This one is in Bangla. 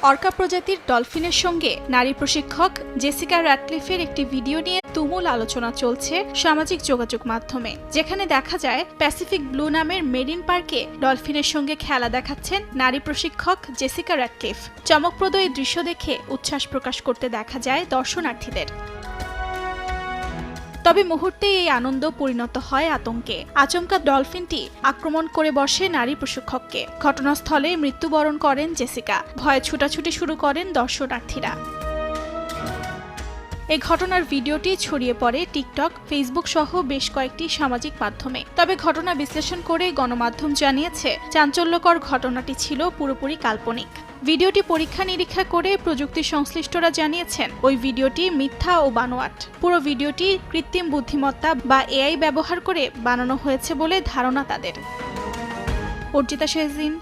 অর্কা প্রজাতির ডলফিনের সঙ্গে নারী প্রশিক্ষক জেসিকা র্যাডক্লিফের একটি ভিডিও নিয়ে তুমুল আলোচনা চলছে সামাজিক যোগাযোগ মাধ্যমে, যেখানে দেখা যায় প্যাসিফিক ব্লু নামের মেরিন পার্কে ডলফিনের সঙ্গে খেলা দেখাচ্ছেন নারী প্রশিক্ষক জেসিকা র্যাডক্লিফ। চমকপ্রদ এই দৃশ্য দেখে উচ্ছ্বাস প্রকাশ করতে দেখা যায় দর্শনার্থীদের। তবে মুহূর্তেই এই আনন্দ পরিণত হয় আতঙ্কে। আচমকা ডলফিনটি আক্রমণ করে বসে নারী প্রশিক্ষককে। ঘটনাস্থলে মৃত্যুবরণ করেন জেসিকা। ভয়ে ছুটাছুটি শুরু করেন দর্শনার্থীরা। এই ঘটনার ভিডিওটি ছড়িয়ে পড়ে টিকটক, ফেসবুক সহ বেশ কয়েকটি সামাজিক মাধ্যমে। তবে ঘটনা বিশ্লেষণ করে গণমাধ্যম জানিয়েছে, চাঞ্চল্যকর ঘটনাটি ছিল পুরোপুরি কাল্পনিক। ভিডিওটি পরীক্ষা নিরীক্ষা করে প্রযুক্তি সংশ্লিষ্টরা জানিয়েছেন ওই ভিডিওটি মিথ্যা ও বানোয়াট। পুরো ভিডিওটি কৃত্রিম বুদ্ধিমত্তা বা এআই ব্যবহার করে বানানো হয়েছে বলে ধারণা তাদের। অর্জিতা শেহজিন।